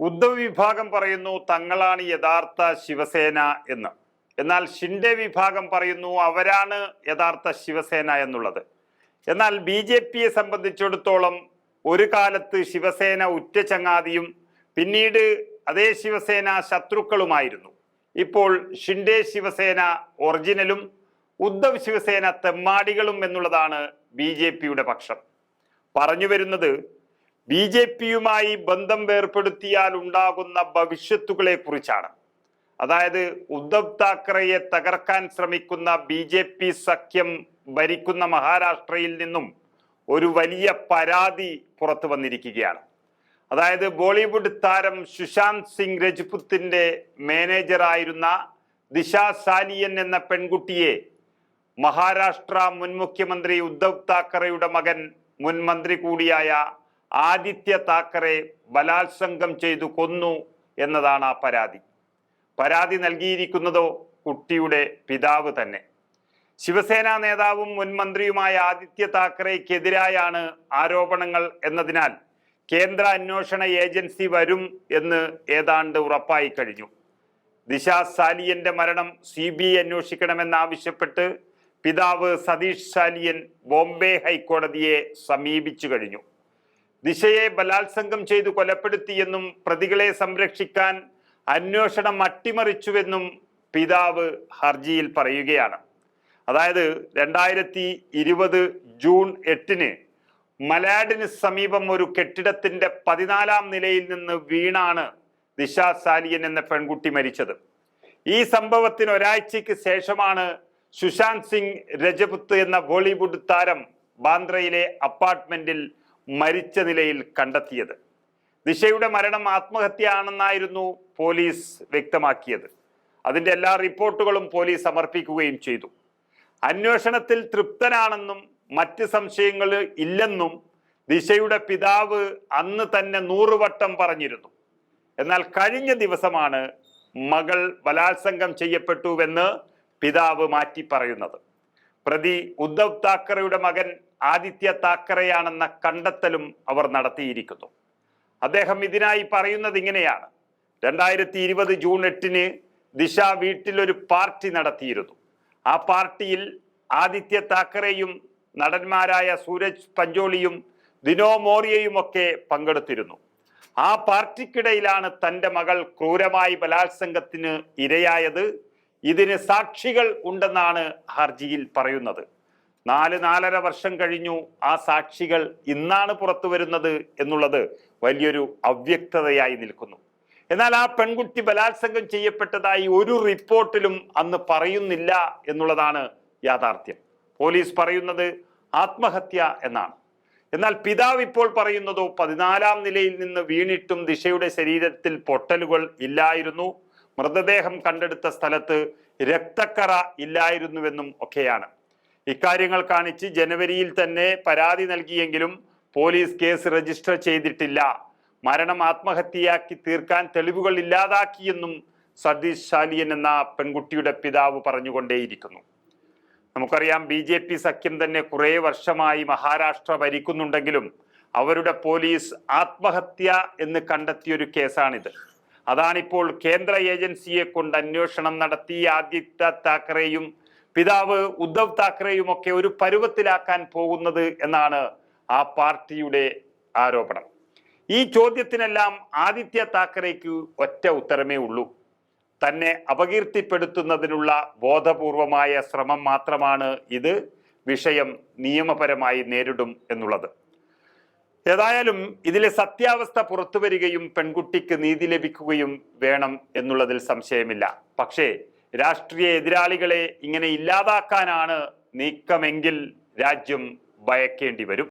ഉദ്ധവ് വിഭാഗം പറയുന്നു തങ്ങളാണ് യഥാർത്ഥ ശിവസേന എന്ന്. എന്നാൽ ഷിൻഡെ വിഭാഗം പറയുന്നു അവരാണ് യഥാർത്ഥ ശിവസേന എന്നുള്ളത്. എന്നാൽ BJPയെ സംബന്ധിച്ചിടത്തോളം ഒരു കാലത്ത് ശിവസേന ഉറ്റ ചങ്ങാതിയും പിന്നീട് അതേ ശിവസേന ശത്രുക്കളുമായിരുന്നു. ഇപ്പോൾ ഷിൻഡെ ശിവസേന ഒറിജിനലും ഉദ്ധവ് ശിവസേന തെമ്മാടികളും എന്നുള്ളതാണ് BJPയുടെ പക്ഷം. പറഞ്ഞു വരുന്നത് BJPയുമായി ബന്ധം വേർപ്പെടുത്തിയാൽ ഉണ്ടാകുന്ന ഭവിഷ്യത്തുകളെ കുറിച്ചാണ്. അതായത് ഉദ്ധവ് താക്കറെയെ തകർക്കാൻ ശ്രമിക്കുന്ന BJP സഖ്യം ഭരിക്കുന്ന മഹാരാഷ്ട്രയിൽ നിന്നും ഒരു വലിയ പരാതി പുറത്തു വന്നിരിക്കുകയാണ്. അതായത് ബോളിവുഡ് താരം സുശാന്ത് സിംഗ് രജ്പുത്തിന്റെ മാനേജറായിരുന്ന ദിശ സാലിയൻ എന്ന പെൺകുട്ടിയെ മഹാരാഷ്ട്ര മുൻ മുഖ്യമന്ത്രി ഉദ്ധവ് താക്കറെയുടെ മകൻ മുൻ മന്ത്രി കൂടിയായ ആദിത്യ താക്കറെ ബലാത്സംഗം ചെയ്തു കൊന്നു എന്നതാണ് ആ പരാതി. പരാതി നൽകിയിരിക്കുന്നതോ കുട്ടിയുടെ പിതാവ് തന്നെ. ശിവസേന നേതാവും മുൻ മന്ത്രിയുമായ ആദിത്യ താക്കറെക്കെതിരായാണ് ആരോപണങ്ങൾ എന്നതിനാൽ കേന്ദ്ര അന്വേഷണ ഏജൻസി വരും എന്ന് ഏതാണ്ട് ഉറപ്പായി കഴിഞ്ഞു. ദിശ സാലിയന്റെ മരണം CBI അന്വേഷിക്കണമെന്നാവശ്യപ്പെട്ട് പിതാവ് സതീഷ് സാലിയൻ ബോംബെ ഹൈക്കോടതിയെ സമീപിച്ചു കഴിഞ്ഞു. ദിശയെ ബലാത്സംഗം ചെയ്തു കൊലപ്പെടുത്തിയെന്നും പ്രതികളെ സംരക്ഷിക്കാൻ അന്വേഷണം അട്ടിമറിച്ചുവെന്നും പിതാവ് ഹർജിയിൽ പറയുകയാണ്. അതായത് 2020 ജൂൺ 8 മലാഡിന് സമീപം ഒരു കെട്ടിടത്തിന്റെ 14ാം നിലയിൽ നിന്ന് വീണാണ് ദിശ സാലിയൻ എന്ന പെൺകുട്ടി മരിച്ചത്. ഈ സംഭവത്തിന് ഒരാഴ്ചയ്ക്ക് ശേഷമാണ് സുശാന്ത് സിംഗ് രജപുത്ത് എന്ന ബോളിവുഡ് താരം ബാന്ദ്രയിലെ അപ്പാർട്ട്മെന്റിൽ മരിച്ച നിലയിൽ കണ്ടെത്തിയത്. ദിശയുടെ മരണം ആത്മഹത്യ ആണെന്നായിരുന്നു പോലീസ് വ്യക്തമാക്കിയത്. അതിന്റെ എല്ലാ റിപ്പോർട്ടുകളും പോലീസ് സമർപ്പിക്കുകയും ചെയ്തു. അന്വേഷണത്തിൽ തൃപ്തനാണെന്നും മറ്റ് സംശയങ്ങൾ ഇല്ലെന്നും ദിശയുടെ പിതാവ് അന്ന് തന്നെ 100 വട്ടം പറഞ്ഞിരുന്നു. എന്നാൽ കഴിഞ്ഞ ദിവസമാണ് മകൾ ബലാത്സംഗം ചെയ്യപ്പെട്ടുവെന്ന് പിതാവ് മാറ്റി പറയുന്നത്. പ്രതി ഉദ്ധവ് താക്കറെയുടെ മകൻ ആദിത്യ താക്കറെയാണെന്ന കണ്ടെത്തലും അവർ നടത്തിയിരിക്കുന്നു. അദ്ദേഹം ഇതിനായി പറയുന്നത് ഇങ്ങനെയാണ്: 2020 ജൂൺ 8 ദിശ വീട്ടിലൊരു പാർട്ടി നടത്തിയിരുന്നു. ആ പാർട്ടിയിൽ ആദിത്യ താക്കറെയും നടന്മാരായ സൂരജ് പഞ്ചോളിയും ദിനോ മോറിയയും ഒക്കെ പങ്കെടുത്തിരുന്നു. ആ പാർട്ടിക്കിടയിലാണ് തൻ്റെ മകൾ ക്രൂരമായി ബലാത്സംഗത്തിന് ഇരയായത്. ഇതിന് സാക്ഷികൾ ഉണ്ടെന്നാണ് ഹർജിയിൽ പറയുന്നത്. 4-4.5 വർഷം കഴിഞ്ഞു ആ സാക്ഷികൾ ഇന്നാണ് പുറത്തു വരുന്നത് എന്നുള്ളത് വലിയൊരു അവ്യക്തതയായി നിൽക്കുന്നു. എന്നാൽ ആ പെൺകുട്ടി ബലാത്സംഗം ചെയ്യപ്പെട്ടതായി ഒരു റിപ്പോർട്ടിലും അന്ന് പറയുന്നില്ല എന്നുള്ളതാണ് യാഥാർത്ഥ്യം. പോലീസ് പറയുന്നത് ആത്മഹത്യ എന്നാണ്. എന്നാൽ പിതാവ് ഇപ്പോൾ പറയുന്നതോ 14ാം നിലയിൽ നിന്ന് വീണിട്ടും ദിശയുടെ ശരീരത്തിൽ പൊട്ടലുകൾ ഇല്ലായിരുന്നു, മൃതദേഹം കണ്ടെടുത്ത സ്ഥലത്ത് രക്തക്കറ ഇല്ലായിരുന്നുവെന്നും ഒക്കെയാണ്. ഇക്കാര്യങ്ങൾ കാണിച്ച് ജനുവരിയിൽ തന്നെ പരാതി നൽകിയെങ്കിലും പോലീസ് കേസ് രജിസ്റ്റർ ചെയ്തിട്ടില്ല. മരണം ആത്മഹത്യയാക്കി തീർക്കാൻ തെളിവുകൾ ഇല്ലാതാക്കിയെന്നും സതീഷ് സാലിയൻ എന്ന പെൺകുട്ടിയുടെ പിതാവ് പറഞ്ഞുകൊണ്ടേയിരിക്കുന്നു. നമുക്കറിയാം BJP സഖ്യം തന്നെ കുറേ വർഷമായി മഹാരാഷ്ട്ര ഭരിക്കുന്നുണ്ടെങ്കിലും അവരുടെ പോലീസ് ആത്മഹത്യ എന്ന് കണ്ടെത്തിയൊരു കേസാണിത്. അതാണിപ്പോൾ കേന്ദ്ര ഏജൻസിയെ കൊണ്ട് അന്വേഷണം നടത്തി ആദിത്യ താക്കറെയും പിതാവ് ഉദ്ധവ് താക്കറെയും ഒക്കെ ഒരു പരുവത്തിലാക്കാൻ പോകുന്നത് എന്നാണ് ആ പാർട്ടിയുടെ ആരോപണം. ഈ ചോദ്യത്തിനെല്ലാം ആദിത്യ താക്കറെക്ക് ഒറ്റ ഉത്തരമേ ഉള്ളൂ: തന്നെ അപകീർത്തിപ്പെടുത്തുന്നതിനുള്ള ബോധപൂർവമായ ശ്രമം മാത്രമാണ് ഇത്. വിഷയം നിയമപരമായി നേരിടും എന്നുള്ളത്. ഏതായാലും ഇതിലെ സത്യാവസ്ഥ പുറത്തു വരികയും പെൺകുട്ടിക്ക് നീതി ലഭിക്കുകയും വേണം എന്നുള്ളതിൽ സംശയമില്ല. പക്ഷേ രാഷ്ട്രീയ എതിരാളികളെ ഇങ്ങനെ ഇല്ലാതാക്കാനാണ് നീക്കമെങ്കിൽ രാജ്യം ഭയക്കേണ്ടി വരും.